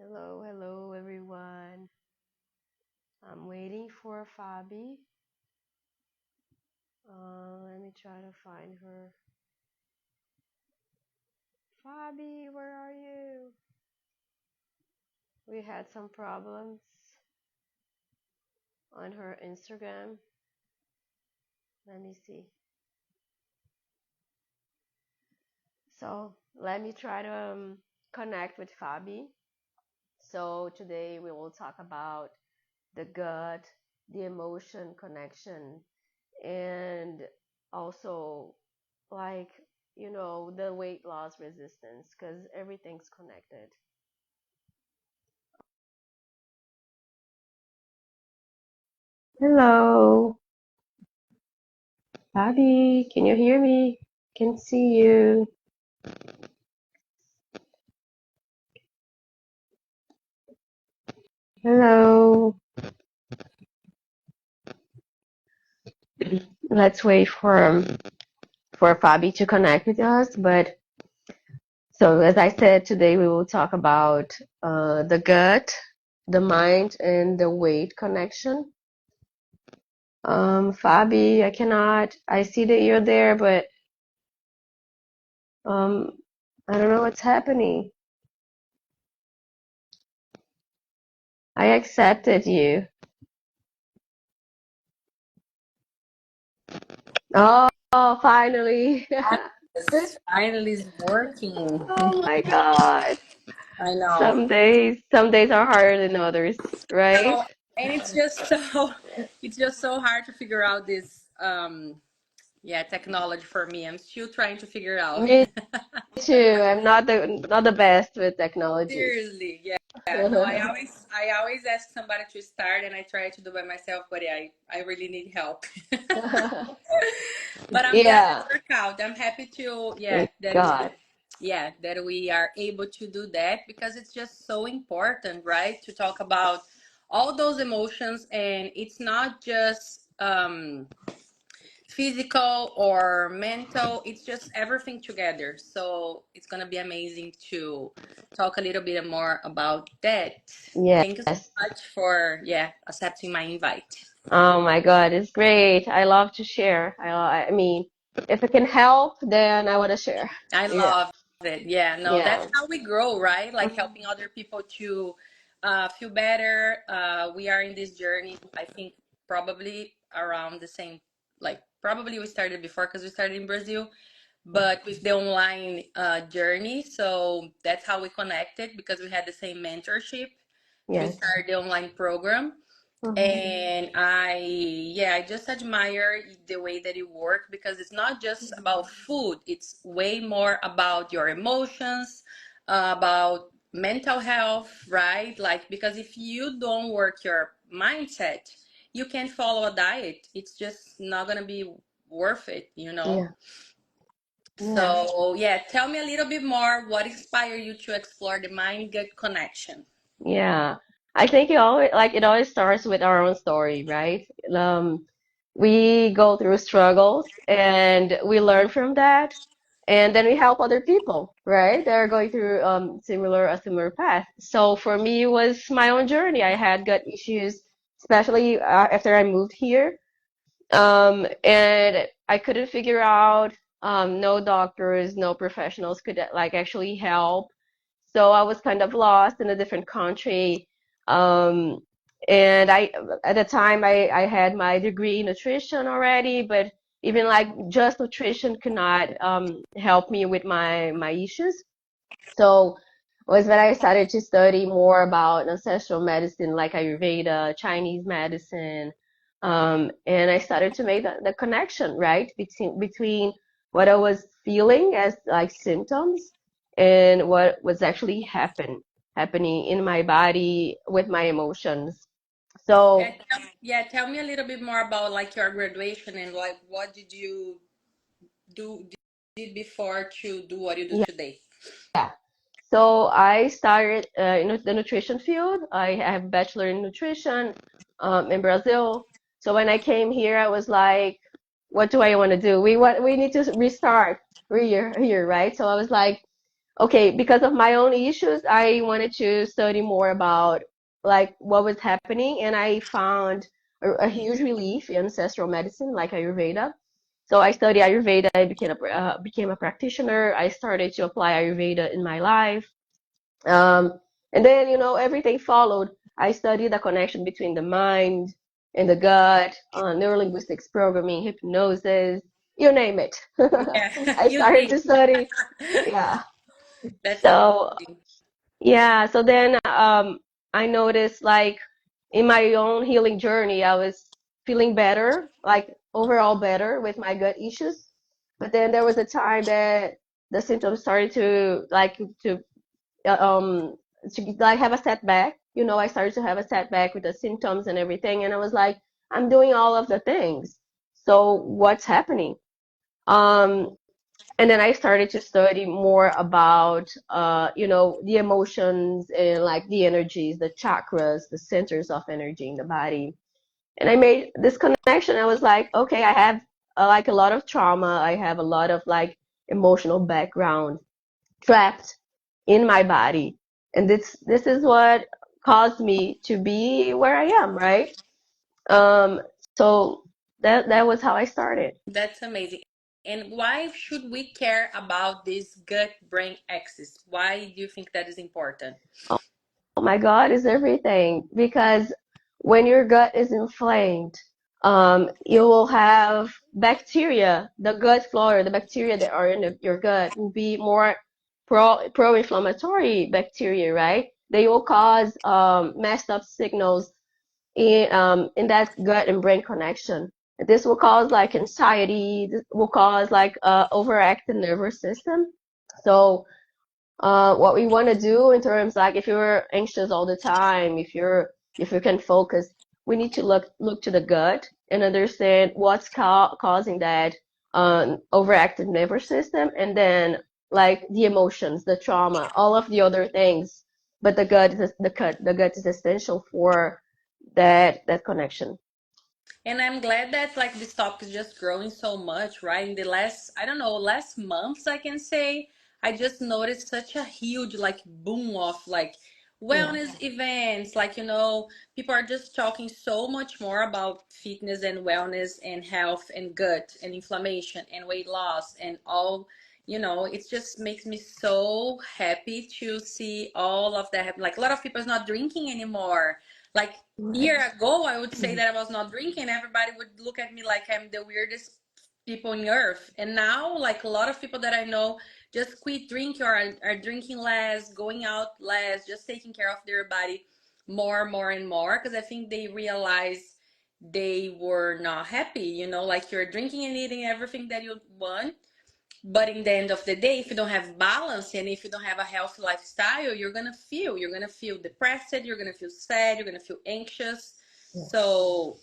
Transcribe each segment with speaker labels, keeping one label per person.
Speaker 1: Hello, hello everyone. I'm waiting for Fabi. Let me try to find her. Fabi, where are you? We had some problems on her Instagram. Let me see. So let me try to connect with Fabi. So today we will talk about the gut, the emotion connection, and also like the weight loss resistance because everything's connected. Hello, Bobby. Can you hear me? Can see you. Hello. Let's wait for Fabi to connect with us. But so as I said, today we will talk about the gut, the mind, and the weight connection. Fabi, I cannot. I see that you're there, but um, I don't know what's happening. I accepted you. Oh, finally.
Speaker 2: Yes, finally is working.
Speaker 1: Oh my God.
Speaker 2: I know.
Speaker 1: Some days are harder than others, right?
Speaker 2: No, and it's just so hard to figure out this technology for me. I'm still trying to figure out.
Speaker 1: Me too. I'm not the best with technology.
Speaker 2: Seriously, yeah. No, I always ask somebody to start and I try to do by myself, but yeah, I really need help. But I'm glad it
Speaker 1: Yeah,
Speaker 2: worked out. I'm happy to
Speaker 1: thank
Speaker 2: that we
Speaker 1: God.
Speaker 2: that we are able to do that because it's just so important, right? To talk about all those emotions, and it's not just physical or mental, it's just everything together. So it's gonna be amazing to talk a little bit more about that. Thank you so
Speaker 1: Yes.
Speaker 2: much for accepting my invite.
Speaker 1: Oh my God, it's great. I love to share. I mean, if it can help, then I want to share.
Speaker 2: I
Speaker 1: Yeah.
Speaker 2: love it. Yeah, no, that's
Speaker 1: Yeah.
Speaker 2: how we grow, right? Like
Speaker 1: Mhm.
Speaker 2: helping other people to feel better. We are in this journey, I think, probably around the same, like, probably we started before because we started in Brazil, but with the online journey. So that's how we connected because we had the same mentorship to
Speaker 1: Yes.
Speaker 2: start the online program.
Speaker 1: Mhm.
Speaker 2: And I just admire the way that you work because it's not just about food, it's way more about your emotions, about mental health, right? Like, because if you don't work your mindset, you can't follow a diet. It's just not gonna be worth it.
Speaker 1: Yeah. Yeah.
Speaker 2: So, yeah, tell me a little bit more what inspired you to explore the mind gut connection.
Speaker 1: Yeah, I think it always starts with our own story, right? We go through struggles and we learn from that, and then we help other people, right? They're going through a similar path. So for me, it was my own journey. I had gut issues, especially after I moved here, and I couldn't figure out. No doctors, no professionals could like actually help, so I was kind of lost in a different country. Um, and at the time, I had my degree in nutrition already, but even like just nutrition could not help me with my issues. So was when I started to study more about ancestral medicine, like Ayurveda, Chinese medicine, and I started to make the connection, right, between what I was feeling as like symptoms and what was actually happening in my body with my emotions.
Speaker 2: Yeah,
Speaker 1: So
Speaker 2: tell me a little bit more about like your graduation and like what did you do did before to do what you do
Speaker 1: yeah.
Speaker 2: today.
Speaker 1: So I started in the nutrition field. I have a bachelor in nutrition in Brazil. So when I came here, I was like, what do I want to do? We need to restart here, right? So I was like, okay, because of my own issues, I wanted to study more about like what was happening, and I found a huge relief in ancestral medicine, like Ayurveda. So I studied Ayurveda. I became a practitioner. I started to apply Ayurveda in my life. Um, and then, everything followed. I studied the connection between the mind and the gut, neurolinguistics programming, hypnosis, you name it.
Speaker 2: Yeah,
Speaker 1: I
Speaker 2: you
Speaker 1: started
Speaker 2: think.
Speaker 1: to study. Yeah.
Speaker 2: That's
Speaker 1: So,
Speaker 2: amazing.
Speaker 1: yeah. So then, I noticed like in my own healing journey, I was feeling better, like overall better with my gut issues. But then there was a time that the symptoms started uh, um to like have a setback. I started to have a setback with the symptoms and everything, and I was like, I'm doing all of the things. So what's happening? Um, and then I started to study more about the emotions and like the energies, the chakras, the centers of energy in the body. And I made this connection. I was like, okay, I have like a lot of trauma. I have a lot of like emotional background trapped in my body. And this is what caused me to be where I am, right? Um, so that was how I started.
Speaker 2: That's amazing. And why should we care about this gut-brain axis? Why do you think that is important?
Speaker 1: Oh my God, is everything. Because when your gut is inflamed, you will have bacteria, the gut flora, the bacteria that are in your gut will be more pro-inflammatory bacteria, right? They will cause messed up signals in that gut and brain connection. This will cause like anxiety. This will cause like overactive nervous system. So what we want to do in terms like if you're anxious all the time, if you can focus, we need to look to the gut and understand what's causing that overactive nervous system, and then like the emotions, the trauma, all of the other things. But the gut is essential for that connection.
Speaker 2: And I'm glad that like this topic is just growing so much, right? In the last, I don't know, last months I can say, I just noticed such a huge like boom of like
Speaker 1: Yeah.
Speaker 2: wellness events. Like, people are just talking so much more about fitness and wellness and health and gut and inflammation and weight loss and all. It just makes me so happy to see all of that happen. Like a lot of people is not drinking anymore. Like
Speaker 1: Right.
Speaker 2: year ago, I would say that I was not drinking. Everybody would look at me like I'm the weirdest people on earth. And now, like a lot of people that I know just quit drinking or are drinking less, going out less, just taking care of their body more and more. Because I think they realize they were not happy. Like you're drinking and eating everything that you want, but in the end of the day, if you don't have balance and if you don't have a healthy lifestyle, you're gonna feel depressed, you're gonna feel sad, you're gonna feel anxious. So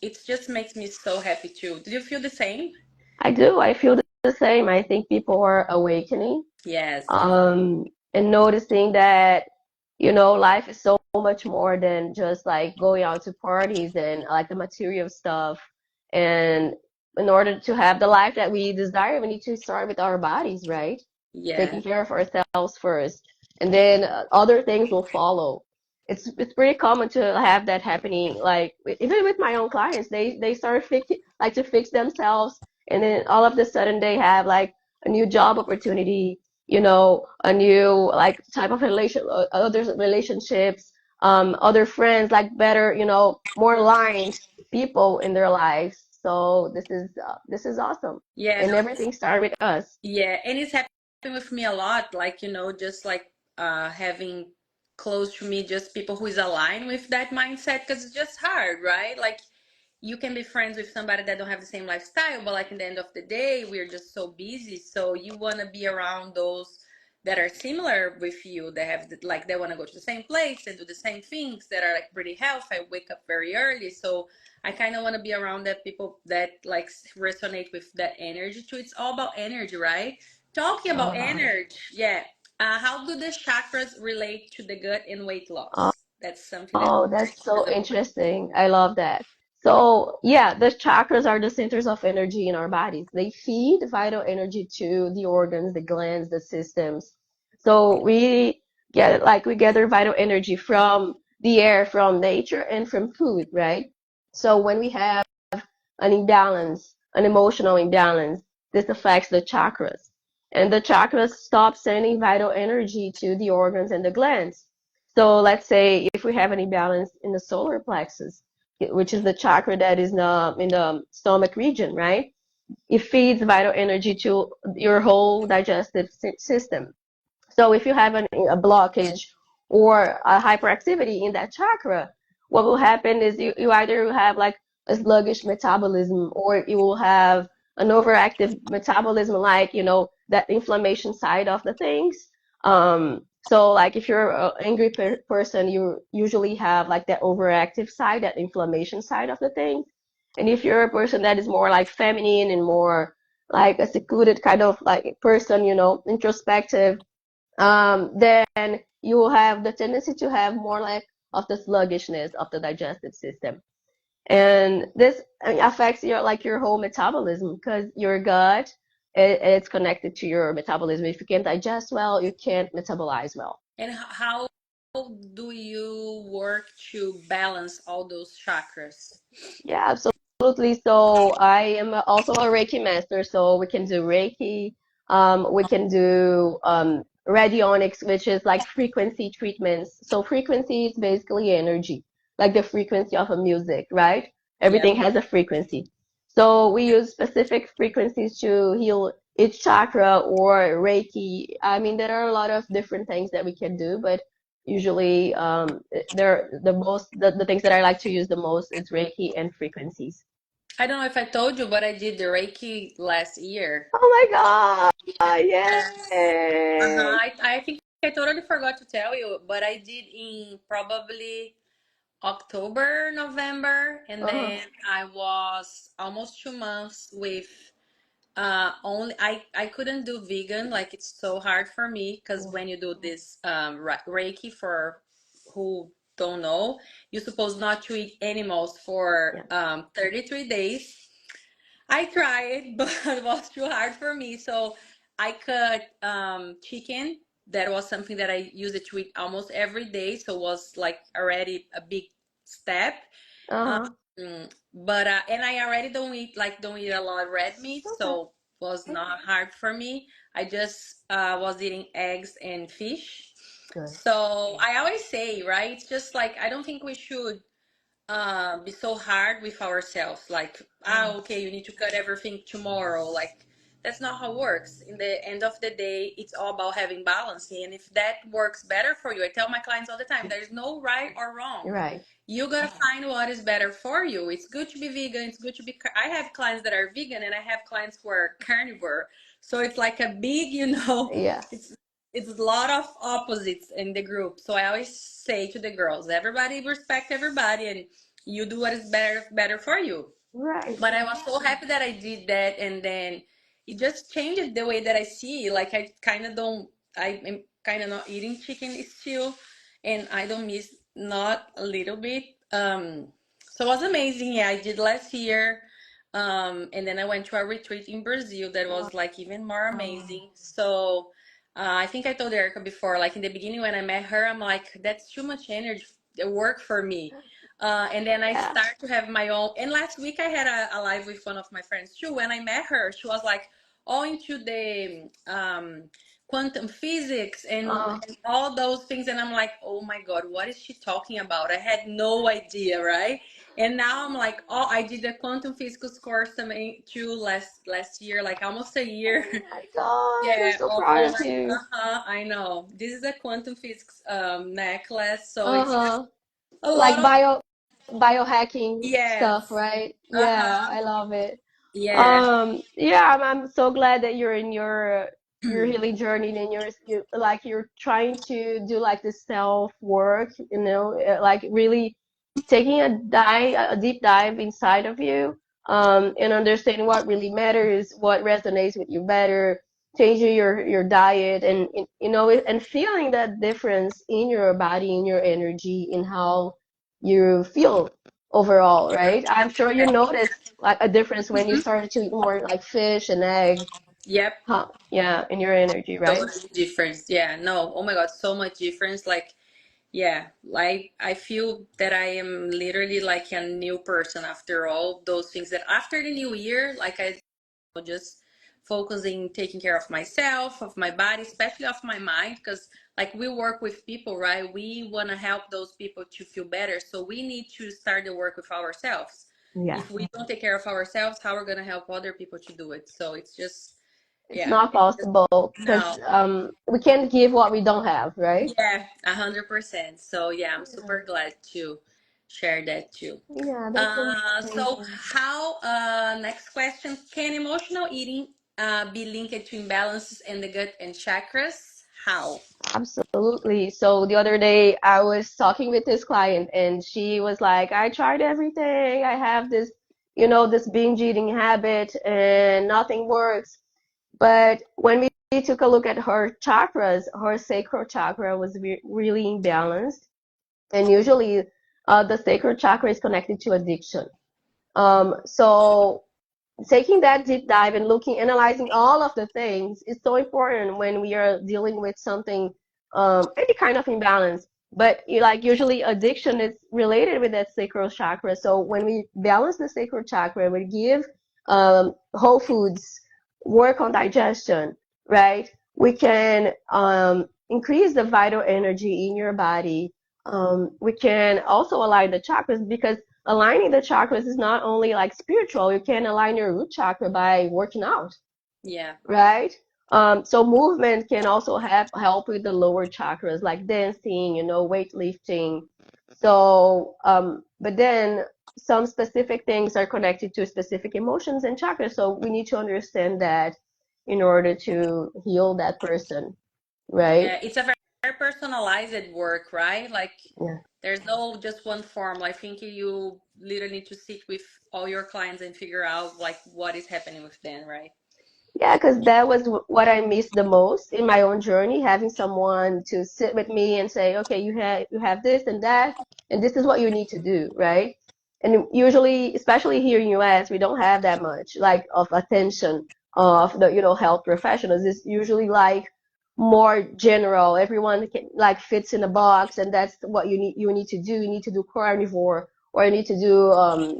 Speaker 2: it just makes me so happy too. Did you feel the same?
Speaker 1: I do. I feel the same. I think people are awakening,
Speaker 2: Yes,
Speaker 1: and noticing that, life is so much more than just like going out to parties and like the material stuff. And in order to have the life that we desire, we need to start with our bodies, right?
Speaker 2: yeah,
Speaker 1: Taking care of ourselves first, and then other things will follow. It's pretty common to have that happening. Like even with my own clients, they start to fix themselves, and then all of a sudden they have like a new job opportunity, a new like type of other relationships, other friends, like better, more aligned people in their lives. So this is awesome,
Speaker 2: yeah,
Speaker 1: and
Speaker 2: no,
Speaker 1: everything started with us.
Speaker 2: yeah, and it's happening with me a lot. Like just like having close to me just people who is aligned with that mindset because it's just hard, right? Like you can be friends with somebody that don't have the same lifestyle, but like in the end of the day, we're just so busy. So you want to be around those that are similar with you, that have like they want to go to the same place and do the same things, that are like pretty healthy. I wake up very early, so I kind of want to be around that people that like resonate with that energy too. It's all about energy, right? Talking
Speaker 1: It's all
Speaker 2: about
Speaker 1: about it.
Speaker 2: energy, yeah. How do the chakras relate to the gut and weight
Speaker 1: Oh,
Speaker 2: loss? That's something that
Speaker 1: oh, that's
Speaker 2: is
Speaker 1: so
Speaker 2: a
Speaker 1: interesting. I love that. So, yeah, the chakras are the centers of energy in our bodies. They feed vital energy to the organs, the glands, the systems. So we gather vital energy from the air, from nature, and from food, right? So when we have an imbalance, an emotional imbalance, this affects the chakras. And the chakras stop sending vital energy to the organs and the glands. So let's say if we have an imbalance in the solar plexus, which is the chakra that is in the stomach region, right? It feeds vital energy to your whole digestive system. So if you have a blockage or a hyperactivity in that chakra, what will happen is you either have like a sluggish metabolism or you will have an overactive metabolism, like, that inflammation side of the things. So like if you're an angry person, you usually have like that overactive side, that inflammation side of the thing. And if you're a person that is more like feminine and more like a secluded kind of like person, introspective, then you will have the tendency to have more like of the sluggishness of the digestive system. And this affects your whole metabolism because your gut, it's connected to your metabolism. If you can't digest well, you can't metabolize well.
Speaker 2: And how do you work to balance all those chakras?
Speaker 1: Yeah, absolutely. So I am also a Reiki master, so we can do Reiki. We can do radionics, which is like frequency treatments. So frequency is basically energy, like the frequency of a music, right?
Speaker 2: Yep.
Speaker 1: Everything has a frequency. So we use specific frequencies to heal each chakra or Reiki. I mean, there are a lot of different things that we can do, but usually, they're the things that I like to use the most is Reiki and frequencies.
Speaker 2: I don't know if I told you, but I did the Reiki last year.
Speaker 1: Oh my God!
Speaker 2: Yes. Uh-huh.
Speaker 1: Yay!
Speaker 2: I think I totally forgot to tell you, but I did in probably October, November, and
Speaker 1: Uh-huh.
Speaker 2: then I was almost 2 months with only I couldn't do vegan, like it's so hard for me because when you do this Reiki, for who don't know, you're supposed not to eat animals for
Speaker 1: Yeah.
Speaker 2: 33 days. I tried, but it was too hard for me. So I cut chicken. That was something that I used to eat almost every day. So it was like already a big step.
Speaker 1: Uh-huh.
Speaker 2: But and I already don't eat a lot of red meat,
Speaker 1: Okay.
Speaker 2: so was not hard for me. I just was eating eggs and fish.
Speaker 1: Good.
Speaker 2: So I always say, right? It's just like I don't think we should be so hard with ourselves, like,
Speaker 1: Uh,
Speaker 2: okay, you need to cut everything tomorrow. Like, that's not how it works. In the end of the day, it's all about having balance. And if that works better for you, I tell my clients all the time, there's no right or wrong.
Speaker 1: you're right.
Speaker 2: You gotta find what is better for you. It's good to be vegan, it's good to be I have clients that are vegan and I have clients who are carnivore, so it's like a big,
Speaker 1: Yes.
Speaker 2: it's a lot of opposites in the group. So I always say to the girls, everybody respect everybody, and you do what is better for you.
Speaker 1: Right.
Speaker 2: But I was so happy that I did that, and then it just changed the way that I see. Like, I kind of don't, I am kind of not eating chicken still, and I don't miss not a little bit. So it was amazing. Yeah, I did last year. And then I went to a retreat in Brazil that was like even more
Speaker 1: Oh,
Speaker 2: amazing. So I think I told Erica before, like in the beginning when I met her, I'm like, that's too much energy, work for me. And then I
Speaker 1: yeah.
Speaker 2: start to have my own. And last week I had a live with one of my friends too. When I met her, she was like all into the quantum physics
Speaker 1: Uh,
Speaker 2: and all those things. And I'm like, oh my God, what is she talking about? I had no idea, right? And now I'm like, oh, I did a quantum physics course too last year, like almost a year.
Speaker 1: oh my God, I'm
Speaker 2: Yeah,
Speaker 1: so
Speaker 2: of
Speaker 1: proud of
Speaker 2: like,
Speaker 1: you.
Speaker 2: I know. This is a quantum physics necklace, so it's
Speaker 1: Uh-huh.
Speaker 2: a lot
Speaker 1: Like
Speaker 2: of
Speaker 1: biohacking stuff,
Speaker 2: yes.
Speaker 1: right? Yeah,
Speaker 2: Uh-huh.
Speaker 1: I love it.
Speaker 2: Yeah.
Speaker 1: Yeah, I'm so glad that you're in your healing journey and you're trying to do like this self work, like really taking a deep dive inside of you, and understanding what really matters, what resonates with you better, changing your diet, and and feeling that difference in your body, in your energy, in how you feel overall, right? I'm sure you noticed like a difference when you started to eat more like fish and eggs,
Speaker 2: Yep.
Speaker 1: huh? Yeah, in your energy, right?
Speaker 2: Totally difference. Yeah, no. Oh my God, so much difference. Like, yeah, like I feel that I am literally like a new person after all those things. That after the new year, like I just focusing taking care of myself, of my body, especially of my mind, because like we work with people, right? We want to help those people to feel better, so we need to start the work with ourselves.
Speaker 1: Yeah.
Speaker 2: If we don't take care of ourselves, how we're going to help other people to do it? So it's just,
Speaker 1: It's
Speaker 2: yeah,
Speaker 1: not
Speaker 2: it's just,
Speaker 1: possible
Speaker 2: no.
Speaker 1: because we can't give what we don't have, right?
Speaker 2: Yeah, 100%. So yeah, I'm super glad to share that too.
Speaker 1: Yeah, that's
Speaker 2: So
Speaker 1: amazing.
Speaker 2: how, next question, can emotional eating be linked to imbalances in the gut and chakras? How?
Speaker 1: Absolutely. So the other day I was talking with this client and she was like, I tried everything. I have this, this binge eating habit and nothing works. But when we took a look at her chakras, her sacral chakra was really imbalanced. And usually the sacral chakra is connected to addiction. So taking that deep dive and analyzing all of the things is so important when we are dealing with something, any kind of imbalance. But like usually addiction is related with that sacral chakra. So when we balance the sacral chakra, we give whole foods, work on digestion, right? We can increase the vital energy in your body. We can also align the chakras because aligning the chakras is not only like spiritual, you can align your root chakra by working out,
Speaker 2: Yeah.
Speaker 1: right? So movement can also help with the lower chakras like dancing, weightlifting. So, but then some specific things are connected to specific emotions and chakras. So we need to understand that in order to heal that person, right?
Speaker 2: Yeah, it's a very personalized work, right? Like
Speaker 1: Yeah.
Speaker 2: there's no just one form. I think you literally need to sit with all your clients and figure out like what is happening with them, right?
Speaker 1: Yeah, because that was what I missed the most in my own journey, having someone to sit with me and say, okay, you have this and that, and this is what you need to do, right? And usually, especially here in US, we don't have that much like of attention of the health professionals. It's usually like more general. Everyone can like fits in a box, and that's what you need to do. You need to do carnivore or you need to do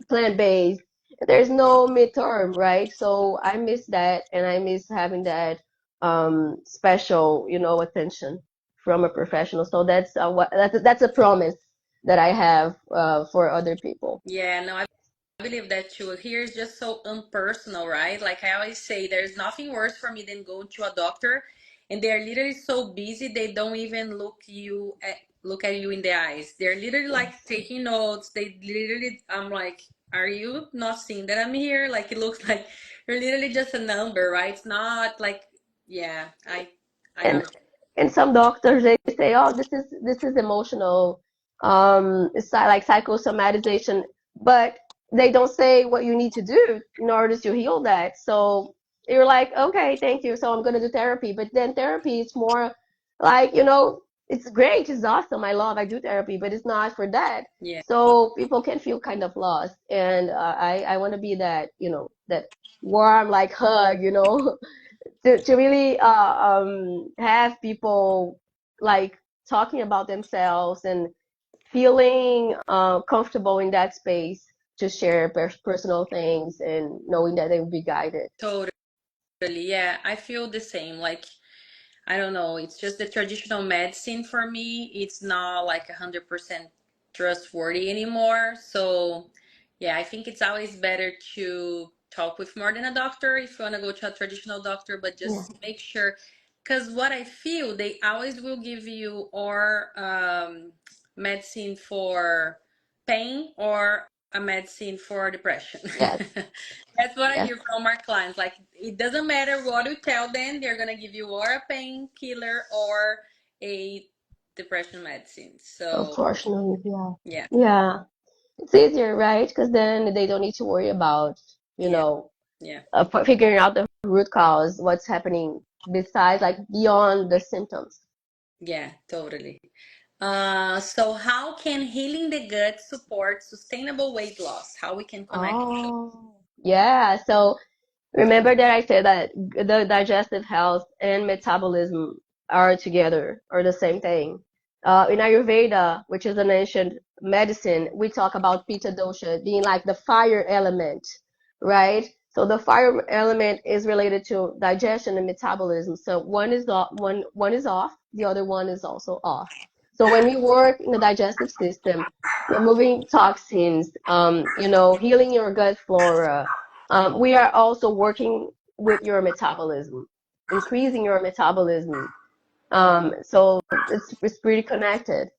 Speaker 1: plant-based. There's no midterm, right? So I miss that, and I miss having that special, attention from a professional. So that's a promise that I have for other people.
Speaker 2: Yeah, no, I believe that too. Here is just so impersonal, right? Like I always say, there's nothing worse for me than going to a doctor and they're literally so busy they don't even look at you in the eyes. They're literally like
Speaker 1: Yes.
Speaker 2: taking notes. They literally, I'm like, are you not seeing that I'm here? Like it looks like you're literally just a number, right? It's not like, yeah, I
Speaker 1: And
Speaker 2: understand.
Speaker 1: and some doctors they say, oh, this is emotional, it's like psychosomatization, but they don't say what you need to do in order to heal that. So you're like, okay, thank you. So I'm gonna do therapy, but then therapy is more like, it's great, it's awesome, I do therapy, but it's not for that.
Speaker 2: Yeah,
Speaker 1: So people can feel kind of lost, and I want to be that, that warm like hug, to really have people like talking about themselves and feeling comfortable in that space to share personal things and knowing that they will be guided.
Speaker 2: totally. Yeah, I feel the same. Like I don't know. It's just the traditional medicine for me. It's not like 100% trustworthy anymore. So, yeah, I think it's always better to talk with more than a doctor if you want to go to a traditional doctor, but
Speaker 1: Yeah.
Speaker 2: just make sure. Because what I feel, they always will give you or medicine for pain or a medicine for depression.
Speaker 1: Yes.
Speaker 2: That's what I
Speaker 1: Yes.
Speaker 2: hear from our clients. Like, it doesn't matter what you tell them, they're gonna give you or a painkiller or a depression medicine. So,
Speaker 1: Unfortunately, yeah.
Speaker 2: yeah,
Speaker 1: Yeah. It's easier, right? Because then they don't need to worry about, you
Speaker 2: yeah,
Speaker 1: know,
Speaker 2: yeah,
Speaker 1: figuring out the root cause, what's happening besides, like beyond the symptoms.
Speaker 2: yeah, totally. So how can healing the gut support sustainable weight loss? How we can connect those?
Speaker 1: Oh, yeah. So remember that I said that the digestive health and metabolism are together, or the same thing. In Ayurveda, which is an ancient medicine, we talk about Pitta dosha being like the fire element, right? So the fire element is related to digestion and metabolism. So one is off, the other one is also off. So when we work in the digestive system, removing toxins, healing your gut flora, we are also working with your metabolism, increasing your metabolism. So it's pretty connected.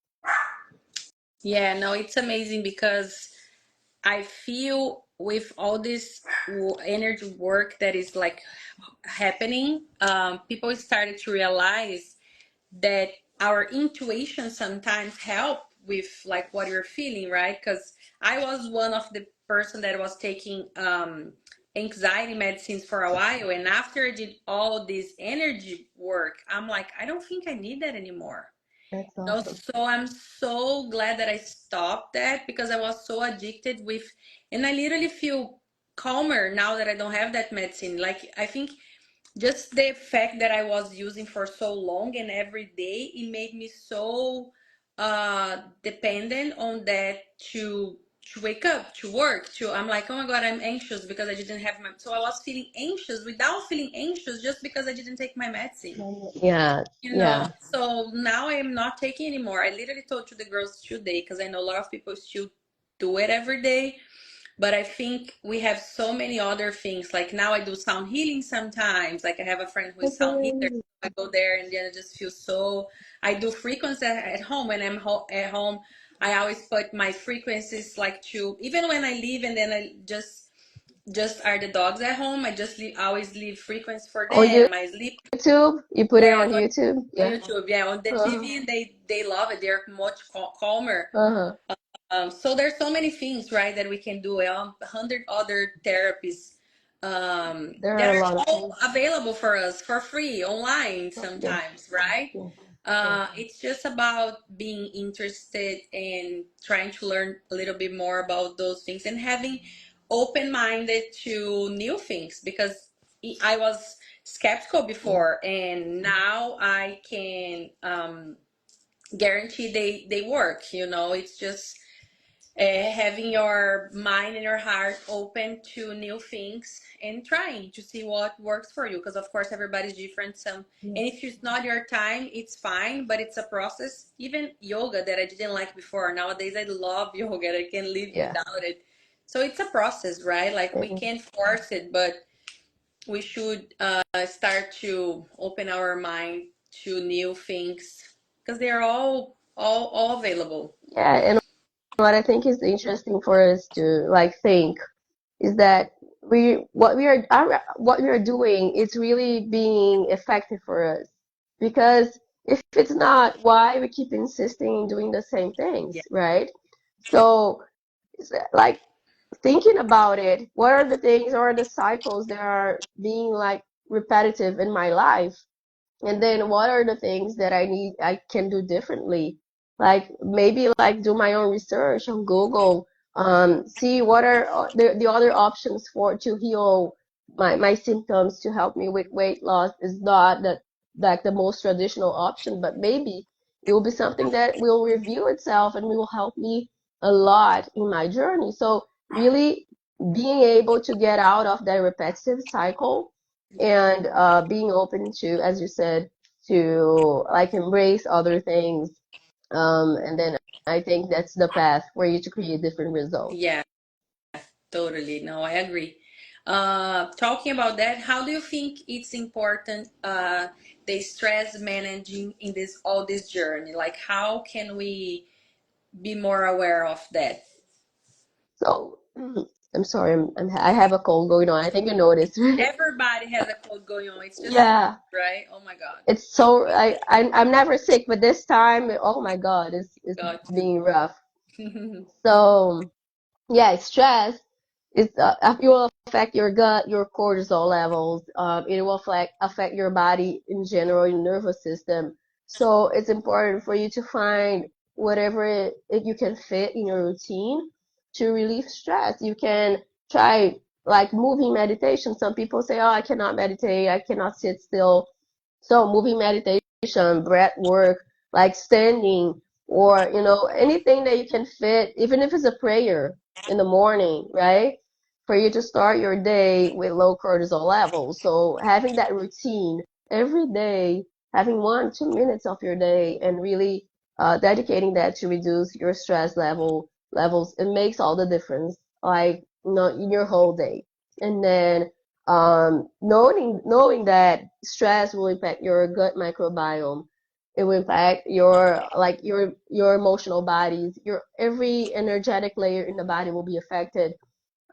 Speaker 2: Yeah, no, it's amazing because I feel with all this energy work that is like happening, people started to realize that our intuition sometimes help with like what you're feeling, right? Because I was one of the person that was taking anxiety medicines for a while, and after I did all this energy work, I'm like, I don't think I need that anymore.
Speaker 1: That's
Speaker 2: No,
Speaker 1: awesome.
Speaker 2: so I'm so glad that I stopped that because I was so addicted with, and I literally feel calmer now that I don't have that medicine. Like I think just the fact that I was using for so long and every day, it made me so dependent on that to wake up, to work, to I'm like, oh my God, I'm anxious because I didn't have my, so I was feeling anxious without feeling anxious just because I didn't take my medicine.
Speaker 1: Yeah, yeah.
Speaker 2: So now I am not taking anymore. I literally told to the girls today because I know a lot of people still do it every day, but I think we have so many other things. Like now I do sound healing sometimes. Like I have a friend who is
Speaker 1: That's
Speaker 2: sound healer.
Speaker 1: amazing.
Speaker 2: I go there and then I just feel so. I do frequency at home. When I'm at home, I always put my frequencies like to even when I leave and then I just are the dogs at home. I just leave, always leave frequency for
Speaker 1: On
Speaker 2: them. I sleep.
Speaker 1: YouTube, you put it
Speaker 2: Yes,
Speaker 1: on YouTube.
Speaker 2: on
Speaker 1: Yeah.
Speaker 2: YouTube. Yeah, on the
Speaker 1: Uh-huh.
Speaker 2: TV, and they love it. They're much calmer.
Speaker 1: Uh-huh.
Speaker 2: So there's so many things, right, that we can do. 100 other therapies
Speaker 1: There
Speaker 2: that
Speaker 1: are a
Speaker 2: are
Speaker 1: lot of
Speaker 2: all
Speaker 1: things.
Speaker 2: available for us for free online
Speaker 1: Yeah,
Speaker 2: sometimes, right?
Speaker 1: yeah, yeah.
Speaker 2: It's just about being interested and trying to learn a little bit more about those things and having open-minded to new things because I was skeptical
Speaker 1: Yeah.
Speaker 2: before and now I can guarantee they work. It's just having your mind and your heart open to new things and trying to see what works for you because of course everybody's different.
Speaker 1: Yeah.
Speaker 2: And if it's not your time, it's fine, but it's a process. Even yoga that I didn't like before, nowadays I love yoga. I can live
Speaker 1: Yeah.
Speaker 2: without it. So it's a process, right? Like we
Speaker 1: Mhm.
Speaker 2: can't force it, but we should start to open our mind to new things because they are all available.
Speaker 1: Yeah, and what I think is interesting for us to like think is that what we are doing is really being effective for us. Because if it's not, why we keep insisting in doing the same
Speaker 2: Yeah.
Speaker 1: things, right? So it's like thinking about it, what are the things or the cycles that are being like repetitive in my life? And then what are the things that I can do differently? Like maybe like do my own research on Google, see what are the other options for to heal my symptoms to help me with weight loss is not that like the most traditional option, but maybe it will be something that will reveal itself and will help me a lot in my journey. So really being able to get out of that repetitive cycle and being open to, as you said, to like embrace other things. And then I think that's the path for you to create different results.
Speaker 2: Yeah, totally. No, I agree. Talking about that, how do you think it's important the stress managing in this all this journey? Like, how can we be more aware of that?
Speaker 1: So I'm sorry, I have a cold going on. I think you noticed, right?
Speaker 2: Everybody has a cold going on. It's just
Speaker 1: Yeah,
Speaker 2: right. Oh my God.
Speaker 1: it's so I'm never sick, but this time, oh my God, it's
Speaker 2: Got
Speaker 1: being rough.
Speaker 2: you.
Speaker 1: So yeah, stress is it will affect your gut, your cortisol levels. It will affect your body in general, your nervous system. So it's important for you to find whatever you can fit in your routine to relieve stress. You can try like moving meditation. Some people say, "Oh, I cannot meditate. I cannot sit still." So moving meditation, breath work, like standing, or anything that you can fit, even if it's a prayer in the morning, right? For you to start your day with low cortisol levels. So having that routine every day, having 1, 2 minutes of your day, and really dedicating that to reduce your stress levels, it makes all the difference, like in your whole day. And then knowing that stress will impact your gut microbiome, it will impact your emotional bodies, your every energetic layer in the body will be affected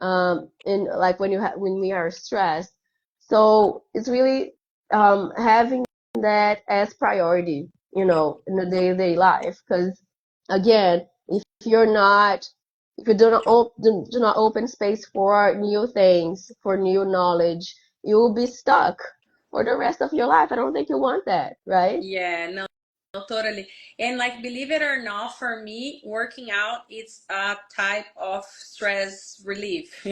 Speaker 1: in like when we are stressed. So it's really having that as priority, in the day-to-day life. Because again, if you're not, if you do not open space for new things, for new knowledge, you will be stuck for the rest of your life. I don't think you want that, right?
Speaker 2: Yeah, no, no, totally. And like, believe it or not, for me, working out it's a type of stress relief.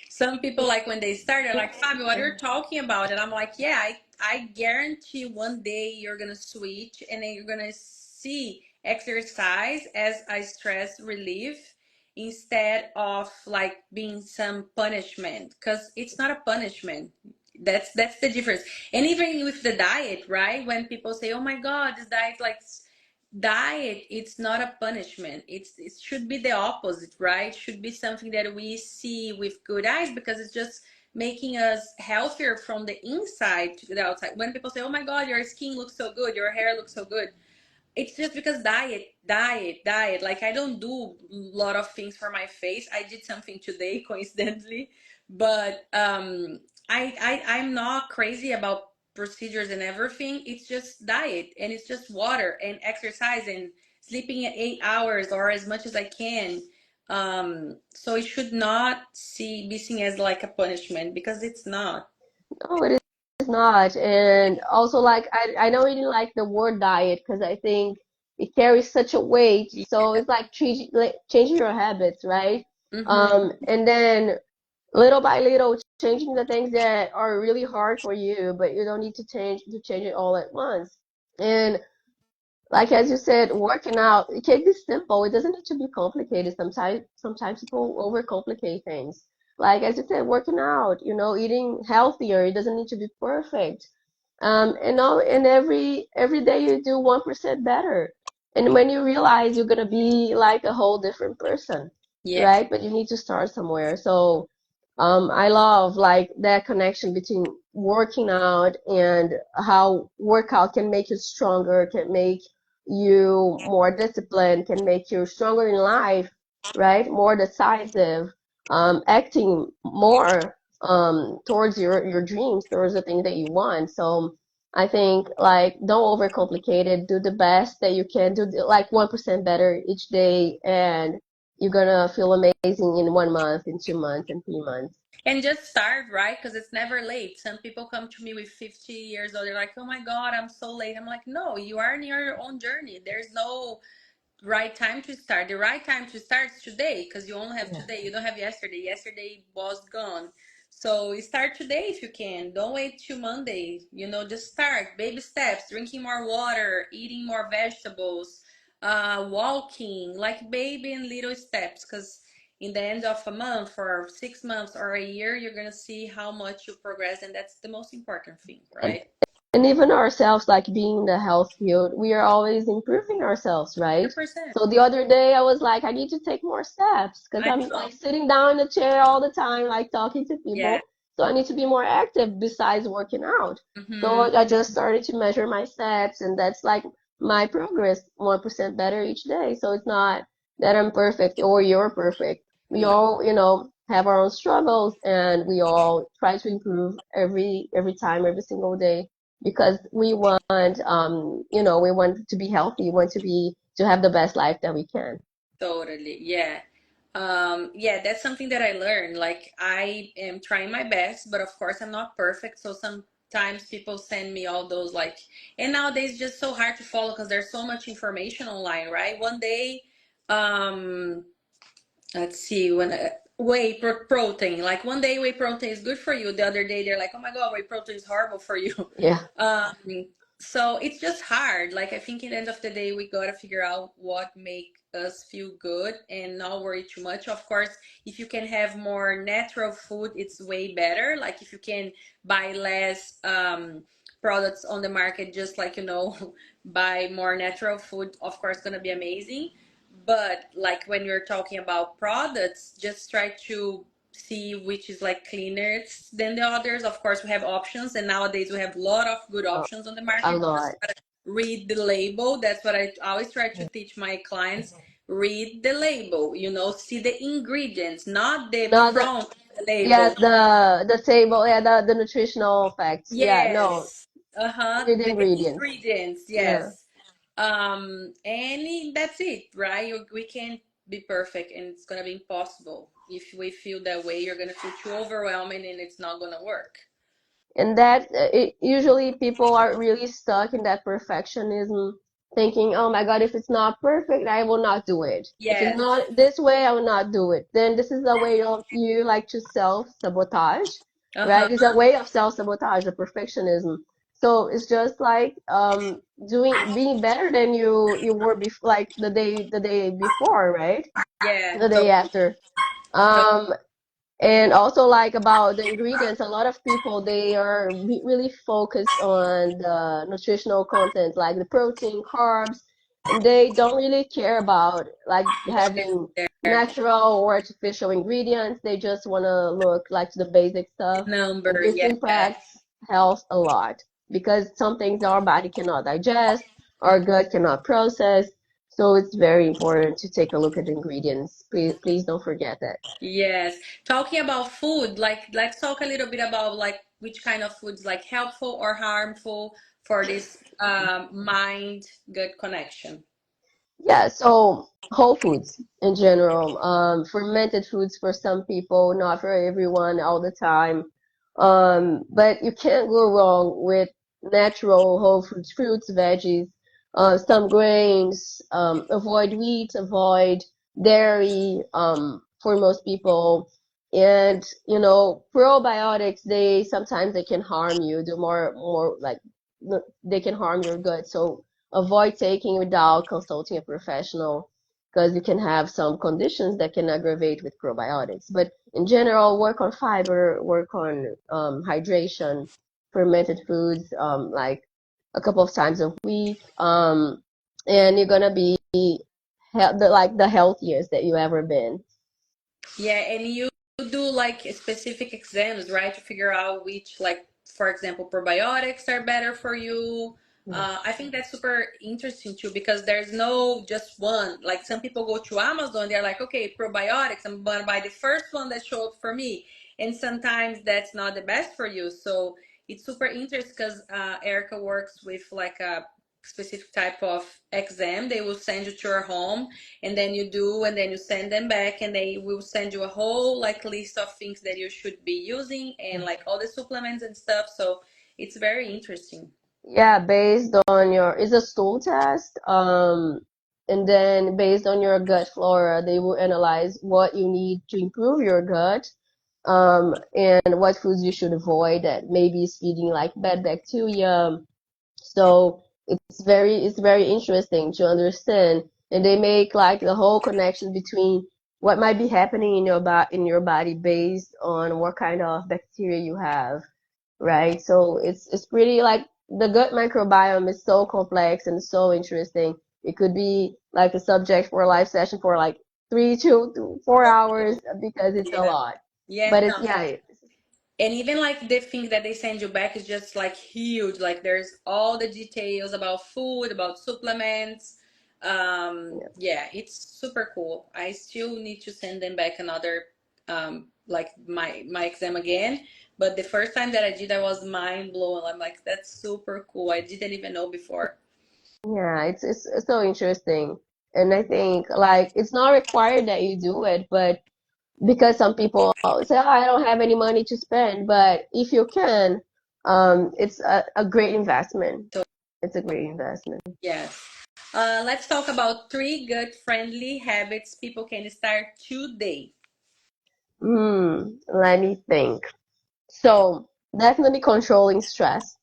Speaker 2: Some people like when they start, they're like, Fabio, what are you talking about? And I'm like, yeah, I guarantee one day you're gonna switch and then you're gonna see exercise as a stress relief instead of like being some punishment. Because it's not a punishment. That's the difference. And even with the diet, right? When people say, "Oh my God, this diet like diet," it's not a punishment. It should be the opposite, right? It should be something that we see with good eyes because it's just making us healthier from the inside to the outside. When people say, "Oh my God, your skin looks so good, your hair looks so good," it's just because diet. Like I don't do a lot of things for my face. I did something today, coincidentally, but I'm not crazy about procedures and everything. It's just diet and it's just water and exercise and sleeping at 8 hours or as much as I can. So it should not be seen as like a punishment because it's not.
Speaker 1: No, it is not. And also, like, I don't really like the word diet because I think it carries such a weight. So it's like, changing your habits, right?
Speaker 2: Mm-hmm.
Speaker 1: And then little by little, changing the things that are really hard for you, but you don't need to change it all at once. And like as you said, working out, it can be simple. It doesn't need to be complicated. Sometimes people overcomplicate things. Like as you said, working out, eating healthier. It doesn't need to be perfect. And every day you do 1% better. And when you realize you're gonna be like a whole different person,
Speaker 2: Yeah,
Speaker 1: right? But you need to start somewhere. So I love like that connection between working out and how workout can make you stronger, can make you more disciplined, can make you stronger in life, right? More decisive, acting more towards your dreams, towards the thing that you want. So I think like don't overcomplicate it. Do the best that you can. Do like 1% better each day, and you're gonna feel amazing in 1 month, in 2 months, and 3 months.
Speaker 2: and just start, right? Because it's never late. Some people come to me with 50 years old, they're like, "Oh my God, I'm so late." I'm like, no, you are near your own journey. There's no right time to start. The right time to start is today because you only have
Speaker 1: Yeah.
Speaker 2: today. You don't have yesterday. Yesterday was gone. So start today if you can. Don't wait till Monday. Just start. Baby steps, drinking more water, eating more vegetables, walking, like baby and little steps. Because in the end of a month or 6 months or a year, you're going to see how much you progress. And that's the most important thing,
Speaker 1: And
Speaker 2: right?
Speaker 1: and even ourselves, like being in the health field, we are always improving ourselves, right?
Speaker 2: 100%.
Speaker 1: So the other day I was like, I need to take more steps because
Speaker 2: I
Speaker 1: I'm
Speaker 2: know.
Speaker 1: like sitting down in the chair all the time, like talking to
Speaker 2: Yeah.
Speaker 1: people. So I need to be more active besides working out. So
Speaker 2: Hmm.
Speaker 1: I just started to measure my steps, and that's like my progress, 1% better each day. So it's not that I'm perfect or you're perfect. We
Speaker 2: No.
Speaker 1: all, have our own struggles, and we all try to improve every time, every single day because we want to be healthy, we want to have the best life that we can.
Speaker 2: Totally. Yeah. Yeah, that's something that I learned. Like I am trying my best, but of course I'm not perfect. So some times people send me all those like, and nowadays it's just so hard to follow because there's so much information online, right? One day, um, let's see, when protein, like one day whey protein is good for you, the other day they're like, oh my god, whey protein is horrible for you.
Speaker 1: Yeah.
Speaker 2: um so it's just hard. Like I think at the end of the day we gotta figure out what make us feel good and not worry too much. Of course, if you can have more natural food, it's way better. Like if you can buy less products on the market, just like buy more natural food, of course gonna be amazing. But like when you're talking about products, just try to see which is like cleaner than the others. Of course, we have options, and nowadays we have a lot of good
Speaker 1: a,
Speaker 2: options on the
Speaker 1: a
Speaker 2: market. You just
Speaker 1: lot.
Speaker 2: gotta read the label. That's what I always try to teach my clients. Read the label, see the ingredients, not the
Speaker 1: No,
Speaker 2: front of the
Speaker 1: yes,
Speaker 2: label.
Speaker 1: the table, yeah, the nutritional facts. Yeah, no,
Speaker 2: Yes. Uh-huh.
Speaker 1: read the
Speaker 2: The
Speaker 1: ingredients.
Speaker 2: ingredients,
Speaker 1: Yeah.
Speaker 2: yes. That's it, right? We can't be perfect, and it's gonna be impossible. If we feel that way, you're gonna feel too overwhelming, and it's not gonna work.
Speaker 1: And that usually people are really stuck in that perfectionism, thinking, oh my God, if it's not perfect, I will not do it. If it's
Speaker 2: Yes.
Speaker 1: not this way, I will not do it. Then this is a way of you like to self-sabotage, right? It's
Speaker 2: Uh-huh.
Speaker 1: a way of self-sabotage, the perfectionism. So it's just like being better than you were before, like the day before, right?
Speaker 2: Yeah.
Speaker 1: The day after. Um, and also like about the ingredients, a lot of people they are really focused on the nutritional content, like the protein, carbs, and they don't really care about like
Speaker 2: What is
Speaker 1: having
Speaker 2: there?
Speaker 1: natural or artificial ingredients. They just want to look like the basic stuff,
Speaker 2: The number,
Speaker 1: and this
Speaker 2: yeah.
Speaker 1: impacts health a lot because some things our body cannot digest, our gut cannot process. So it's very important to take a look at the ingredients. Please don't forget that.
Speaker 2: Yes. Talking about food, like let's talk a little bit about like which kind of foods like helpful or harmful for this mind gut connection.
Speaker 1: Yeah, so whole foods in general, fermented foods for some people, not for everyone all the time. But you can't go wrong with natural whole foods, fruits, veggies, some grains, avoid wheat, avoid dairy, for most people. And, probiotics, they can harm you, do more like, they can harm your gut. So avoid taking without consulting a professional because you can have some conditions that can aggravate with probiotics. But in general, work on fiber, work on hydration, fermented foods, like a couple of times a week, and you're gonna be like the healthiest that you ever been.
Speaker 2: Yeah, and you do like specific exams, right, to figure out which, like, for example, probiotics are better for you. I think that's super interesting too because there's no just one. Like some people go to Amazon, they're like, okay, probiotics, I'm gonna buy the first one that showed for me, and sometimes that's not the best for you. So it's super interesting because Erica works with like a specific type of exam. They will send you to your home and then you do and then you send them back and they will send you a whole like list of things that you should be using and like all the supplements and stuff. So it's very interesting.
Speaker 1: Yeah, based on it's a stool test. And then based on your gut flora, they will analyze what you need to improve your gut, and what foods you should avoid that maybe is feeding like bad bacteria. So it's very interesting to understand, and they make like the whole connection between what might be happening in your body based on what kind of bacteria you have, right? So it's pretty like the gut microbiome is so complex and so interesting. It could be like a subject for a live session for like 3 to 4 hours because it's a
Speaker 2: Yeah.
Speaker 1: lot.
Speaker 2: Yeah,
Speaker 1: But it's
Speaker 2: no.
Speaker 1: yeah,
Speaker 2: And even like the thing that they send you back is just like huge. Like there's all the details about food, about supplements. Yeah, it's super cool. I still need to send them back another like my exam again. But the first time that I did, I was mind blown. I'm like, that's super cool. I didn't even know before.
Speaker 1: yeah, it's so interesting. And I think like it's not required that you do it, but because some people say, oh, I don't have any money to spend, but if you can, It's a great investment.
Speaker 2: So
Speaker 1: It's a great investment.
Speaker 2: yes. Let's talk about three gut friendly habits people can start today.
Speaker 1: Let me think. So definitely controlling stress.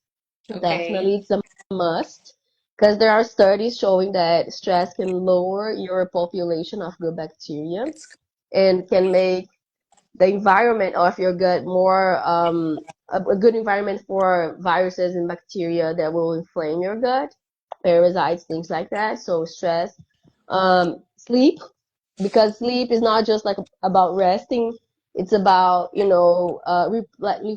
Speaker 2: Okay.
Speaker 1: Definitely, it's a must because there are studies showing that stress can lower your population of good bacteria
Speaker 2: It's
Speaker 1: and can make the environment of your gut more a good environment for viruses and bacteria that will inflame your gut, parasites, things like that. So stress, sleep, because sleep is not just like about resting. It's about,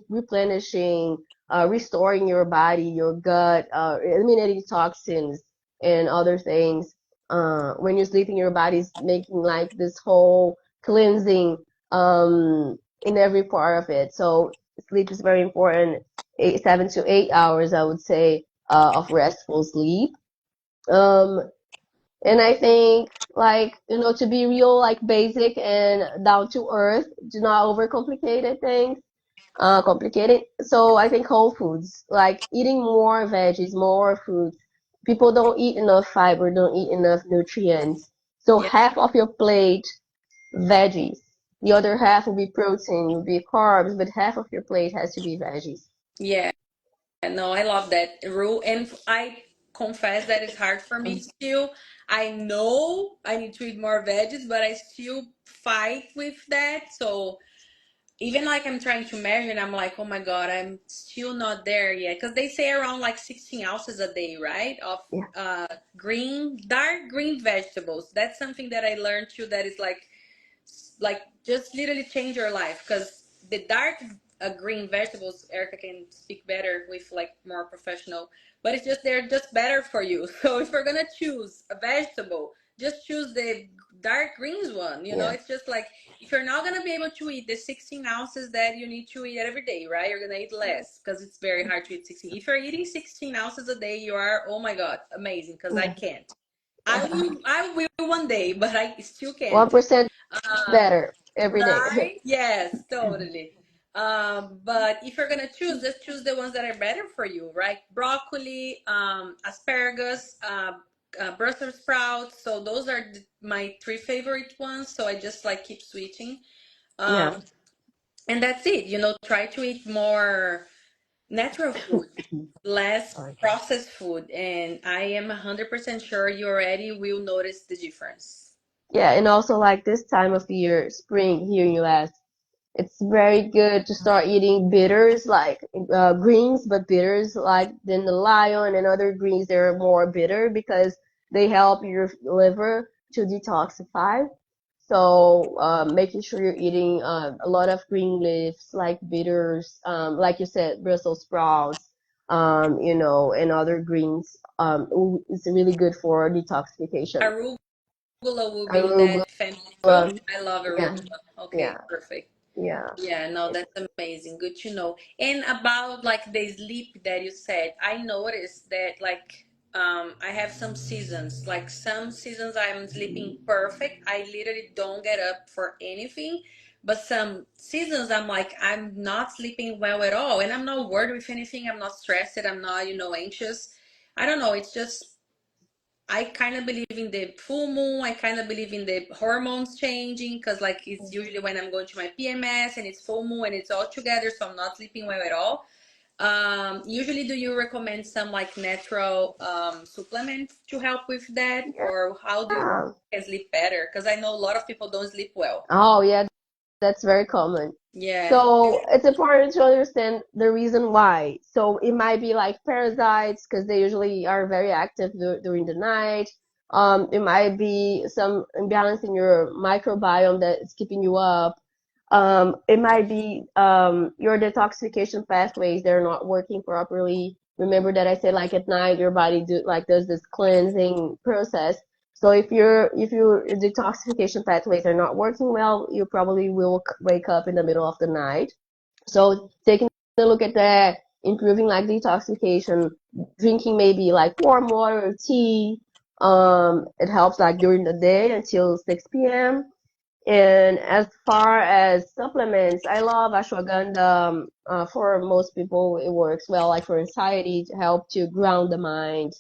Speaker 1: replenishing, restoring your body, your gut, eliminating toxins and other things. When you're sleeping, your body's making like this whole cleansing in every part of it. So sleep is very important. 7 to 8 hours, I would say, of restful sleep. Um, and I think, like, to be real, like basic and down to earth, do not overcomplicate it things, complicated. So I think whole foods, like eating more veggies, more fruits. People don't eat enough fiber, don't eat enough nutrients. So
Speaker 2: yeah.
Speaker 1: half of your plate, veggies. The other half will be protein, will be carbs, but half of your plate has to be veggies.
Speaker 2: Yeah. No, I love that rule. And I confess that it's hard for me still. I know I need to eat more veggies, but I still fight with that. So even like I'm trying to measure and I'm like, oh my God, I'm still not there yet. Because they say around like 16 ounces a day, right? Of
Speaker 1: Yeah,
Speaker 2: uh dark green vegetables. That's something that I learned too that is like just literally change your life because the dark green vegetables, Erica can speak better with like more professional, but it's just they're just better for you. So if we're gonna choose a vegetable, just choose the dark greens one.
Speaker 1: yeah,
Speaker 2: It's just like if you're not gonna be able to eat the 16 ounces that you need to eat every day, right? You're gonna eat less because it's very hard to eat 16. If you're eating 16 ounces a day, you are, oh my God, amazing, because I
Speaker 1: yeah.
Speaker 2: can't. I will one day, but I still can't.
Speaker 1: 1%
Speaker 2: Uh,
Speaker 1: better every day.
Speaker 2: Right? Yes, totally. But if you're gonna choose, just choose the ones that are better for you, right? Broccoli, asparagus, Brussels sprouts. So those are my three favorite ones. So I just like keep switching.
Speaker 1: Yeah.
Speaker 2: Um, and that's it. Try to eat more natural food, less
Speaker 1: Sorry.
Speaker 2: processed food, and I am 100% sure you already will notice the difference.
Speaker 1: Yeah, and also like this time of the year, spring here in US, it's very good to start eating bitters like greens, but bitters like dandelion and other greens, they're more bitter because they help your liver to detoxify. So making sure you're eating a lot of green leaves like bitters, like you said, Brussels sprouts, and other greens, is really good for detoxification.
Speaker 2: Arugula will be in
Speaker 1: Arugula,
Speaker 2: that family too. I love
Speaker 1: yeah,
Speaker 2: arugula. Okay,
Speaker 1: yeah,
Speaker 2: perfect.
Speaker 1: yeah.
Speaker 2: Yeah, no,
Speaker 1: It's,
Speaker 2: that's amazing. Good to know. And about like the sleep that you said, I noticed that like I have some seasons. Like some seasons I'm sleeping perfect. I literally don't get up for anything. But some seasons I'm like I'm not sleeping well at all. And I'm not worried with anything. I'm not stressed. I'm not, anxious. I don't know. It's just I kind of believe in the full moon. I kind of believe in the hormones changing because, like, it's usually when I'm going to my PMS and it's full moon and it's all together, so I'm not sleeping well at all. Usually, do you recommend some like natural supplement to help with that, or how do you
Speaker 1: yeah.
Speaker 2: can sleep better? Because I know a lot of people don't sleep well.
Speaker 1: Oh, yeah, that's very common.
Speaker 2: Yeah,
Speaker 1: So it's important to understand the reason why. So it might be like parasites because they usually are very active during the night. It might be some imbalance in your microbiome that is keeping you up. It might be your detoxification pathways, they're not working properly. Remember that I said like at night your body does this cleansing process. So if your detoxification pathways are not working well, you probably will wake up in the middle of the night. So taking a look at that, improving like detoxification, drinking maybe like warm water or tea. It helps like during the day until 6 p.m. And as far as supplements, I love ashwagandha. For most people, it works well, like for anxiety, to help to ground the mind.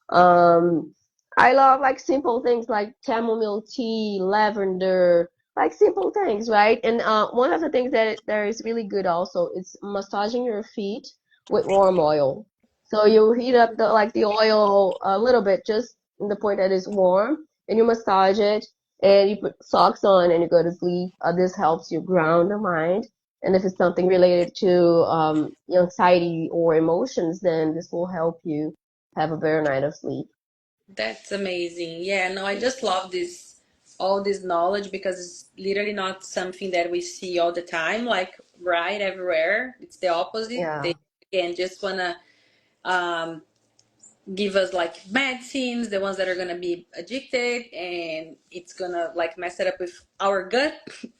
Speaker 1: Um, I love like simple things like chamomile tea, lavender, like simple things, right? And one of the things that is really good also is massaging your feet with warm oil. So you heat up the oil a little bit, just in the point that it's warm, and you massage it, and you put socks on, and you go to sleep. This helps you ground the mind. And if it's something related to anxiety or emotions, then this will help you have a better night of sleep.
Speaker 2: That's amazing. Yeah, no, I just love this, all this knowledge, because it's literally not something that we see all the time, like right everywhere. It's the opposite.
Speaker 1: Yeah,
Speaker 2: They again just wanna um, give us like medicines, the ones that are gonna be addicted, and it's gonna like mess it up with our gut.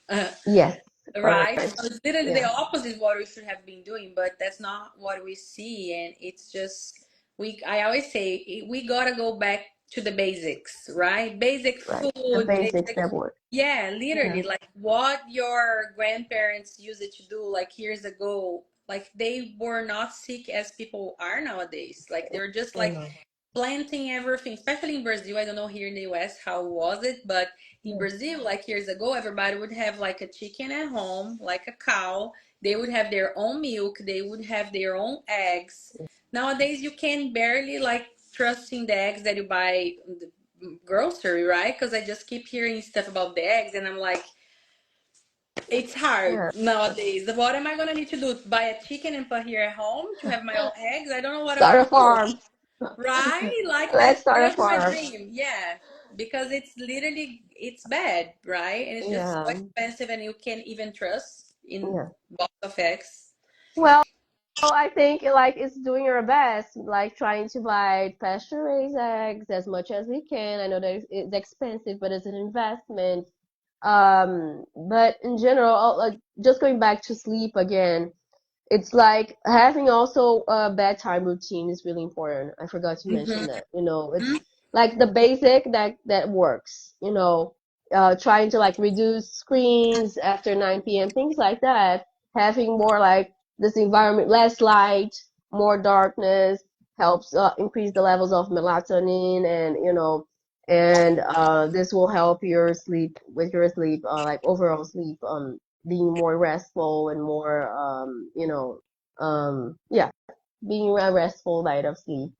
Speaker 2: Uh,
Speaker 1: yes,
Speaker 2: Right.
Speaker 1: correct.
Speaker 2: So it's literally the
Speaker 1: Yeah,
Speaker 2: opposite of what we should have been doing, but that's not what we see. And it's just, I always say, we gotta go back to the basics, right? Basic
Speaker 1: right. The
Speaker 2: food,
Speaker 1: basics
Speaker 2: basic,
Speaker 1: that work.
Speaker 2: yeah,
Speaker 1: Yeah,
Speaker 2: literally, like what your grandparents used it to do like years ago. Like they were not sick as people are nowadays. Like they're just
Speaker 1: I
Speaker 2: like
Speaker 1: know.
Speaker 2: planting everything, especially in Brazil. I don't know here in the US how was it, but in
Speaker 1: Yeah,
Speaker 2: Brazil, like years ago, everybody would have like a chicken at home, like a cow. They would have their own milk, they would have their own eggs. Nowadays, you can barely like trusting the eggs that you buy in the grocery, right? Because I just keep hearing stuff about the eggs, and I'm like, it's hard
Speaker 1: yeah.
Speaker 2: nowadays. What am I gonna need to do? Buy a chicken and put here at home to have my own eggs? I don't know what I'm
Speaker 1: Start a
Speaker 2: gonna do.
Speaker 1: farm.
Speaker 2: Right? Like
Speaker 1: Let's start a
Speaker 2: that's my
Speaker 1: farm.
Speaker 2: dream. Yeah. Because it's literally it's bad, right? And it's just so
Speaker 1: Yeah,
Speaker 2: expensive and you can't even trust in
Speaker 1: yeah.
Speaker 2: box of eggs.
Speaker 1: Well, I think like it's doing our best, like trying to buy pasture-raised eggs as much as we can. I know that it's expensive, but it's an investment. But in general, like just going back to sleep again, it's like having also a bedtime routine is really important. I forgot to mention
Speaker 2: Mm-hmm.
Speaker 1: that. It's like the basic that works. Trying to like reduce screens after 9 p.m., things like that. Having more like this environment, less light, more darkness helps increase the levels of melatonin, and this will help your sleep with your sleep, like overall sleep. Being more restful and more yeah, being a restful night of sleep.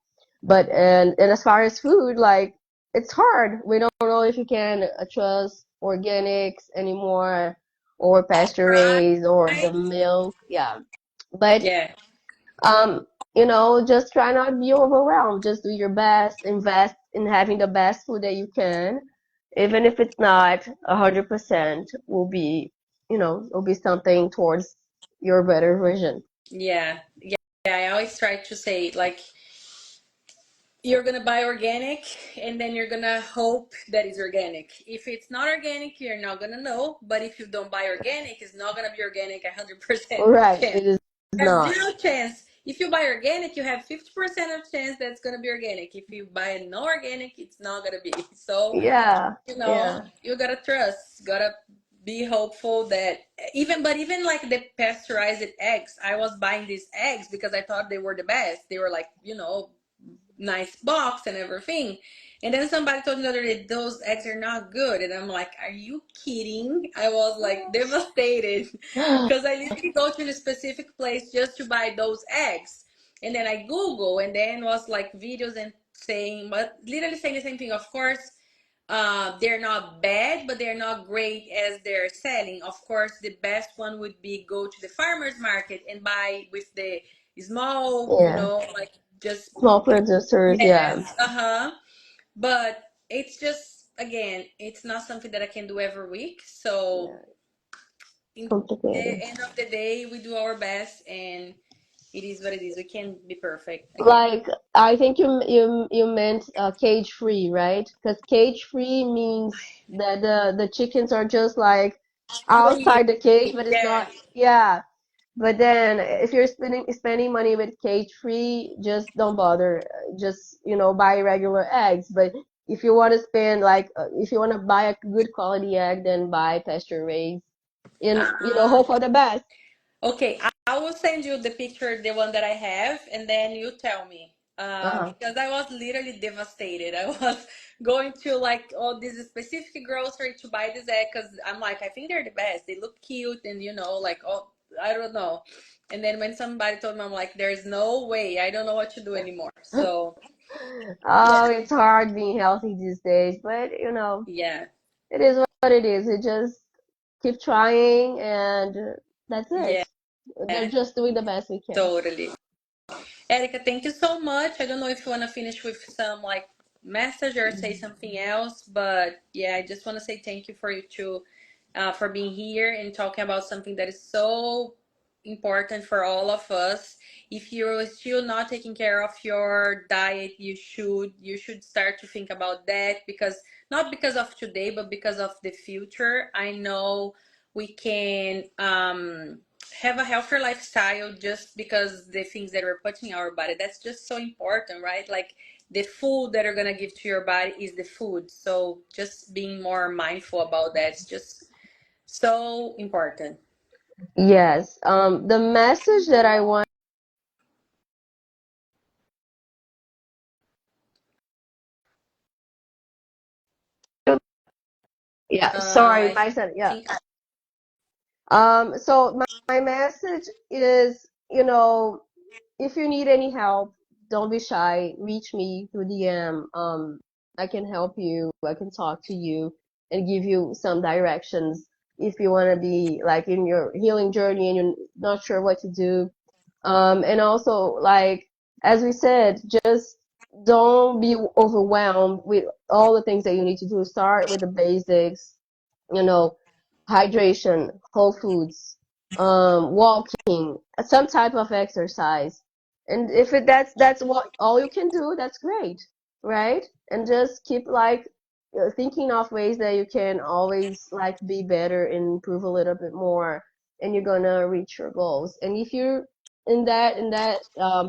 Speaker 1: But and as far as food, like it's hard. We don't know if you can trust organics anymore or pasture raised or the
Speaker 2: Right?
Speaker 1: milk. Yeah. But
Speaker 2: Yeah.
Speaker 1: just try not to be overwhelmed. Just do your best, invest in having the best food that you can, even if it's not 100%, will be something towards your better version.
Speaker 2: Yeah. Yeah. Yeah. I always try to say like you're gonna buy organic and then you're gonna hope that it's organic. If it's not organic, you're not gonna know. But if you don't buy organic, it's not gonna be organic 100%
Speaker 1: Right,
Speaker 2: chance.
Speaker 1: it is
Speaker 2: You have
Speaker 1: not.
Speaker 2: zero chance. If you buy organic, you have 50% of chance that's gonna be organic. If you buy no organic, it's not gonna be. So
Speaker 1: Yeah, yeah,
Speaker 2: you gotta trust, gotta be hopeful that even like the pasteurized eggs, I was buying these eggs because I thought they were the best. They were like, nice box and everything. And then somebody told me the other day those eggs are not good. And I'm like, are you kidding? I was like devastated because I literally go to a specific place just to buy those eggs. And then I Google and then was like videos and saying, but literally saying the same thing. Of course, they're not bad, but they're not great as they're selling. Of course, the best one would be go to the farmer's market and buy with the small,
Speaker 1: yeah.
Speaker 2: like just
Speaker 1: Small producers, yeah,
Speaker 2: yes, uh-huh. But it's just again, it's not something that I can do every week. So
Speaker 1: yeah.
Speaker 2: in
Speaker 1: Complicated.
Speaker 2: the end of the day, we do our best and it is what it is. We can't be perfect again.
Speaker 1: Like I think you meant cage free, right? Because cage free means that the chickens are just like
Speaker 2: Free,
Speaker 1: outside the cage, but it's
Speaker 2: yeah.
Speaker 1: not. Yeah. But then if you're spending money with cage free, just don't bother. Just buy regular eggs. But if you want to spend like if you want to buy a good quality egg, then buy pasture raised, and
Speaker 2: Uh,
Speaker 1: hope for the best.
Speaker 2: Okay, I will send you the picture, the one that I have, and then you tell me.
Speaker 1: Uh-huh.
Speaker 2: Because I was literally devastated. I was going to like oh this specific grocery to buy this egg because I'm like I think they're the best. They look cute and like oh I don't know. And then when somebody told me, I'm like, there's no way. I don't know what to do anymore. So yeah,
Speaker 1: Oh, it's hard being healthy these days, but
Speaker 2: yeah,
Speaker 1: it is what it is. It just keep trying, and that's
Speaker 2: yeah,
Speaker 1: it. They're just doing the best we can.
Speaker 2: totally. Erica, thank you so much. I don't know if you want to finish with some like message or say something else, but yeah, I just want to say thank you for you to for being here and talking about something that is so important for all of us. If you're still not taking care of your diet, you should start to think about that because not because of today, but because of the future. I know we can have a healthier lifestyle just because the things that we're putting in our body, that's just so important, right? Like the food that you're gonna give to your body is the food, so just being more mindful about that is just so important.
Speaker 1: Yes. The message that I want. Yeah. Sorry,
Speaker 2: I
Speaker 1: my son. Yeah.
Speaker 2: think
Speaker 1: So my message is, if you need any help, don't be shy. Reach me through DM. I can help you. I can talk to you and give you some directions if you want to be like in your healing journey and you're not sure what to do. And also, like, as we said, just don't be overwhelmed with all the things that you need to do. Start with the basics, you know, hydration, whole foods, walking, some type of exercise. And if that's what all you can do, that's great, right? And just keep like thinking of ways that you can always like be better and improve a little bit more, and you're gonna reach your goals. And if you're in that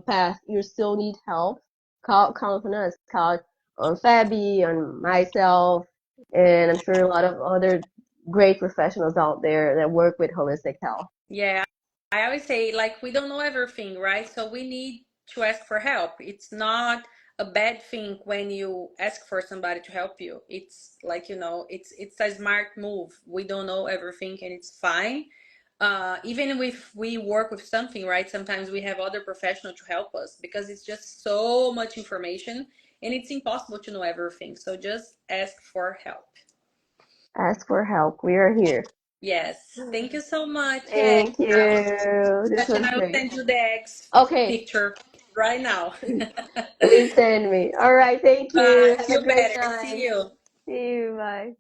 Speaker 1: path, you still need help, count on us, count on Fabi, on myself, and I'm sure a lot of other great professionals out there that work with holistic health.
Speaker 2: yeah, I always say like we don't know everything, right? So we need to ask for help. It's not a bad thing when you ask for somebody to help you. It's like, it's a smart move. We don't know everything and it's fine. Even if we work with something, right? Sometimes we have other professionals to help us because it's just so much information and it's impossible to know everything. So just ask for help.
Speaker 1: Ask for help. We are here.
Speaker 2: Yes. Thank you so much. Yeah.
Speaker 1: Thank you. This
Speaker 2: And
Speaker 1: was
Speaker 2: I will
Speaker 1: great.
Speaker 2: send you the eggs
Speaker 1: Okay,
Speaker 2: picture right now.
Speaker 1: please send me. All right, thank you. Have a
Speaker 2: Feel
Speaker 1: great
Speaker 2: better. See
Speaker 1: night.
Speaker 2: you.
Speaker 1: See you. Bye.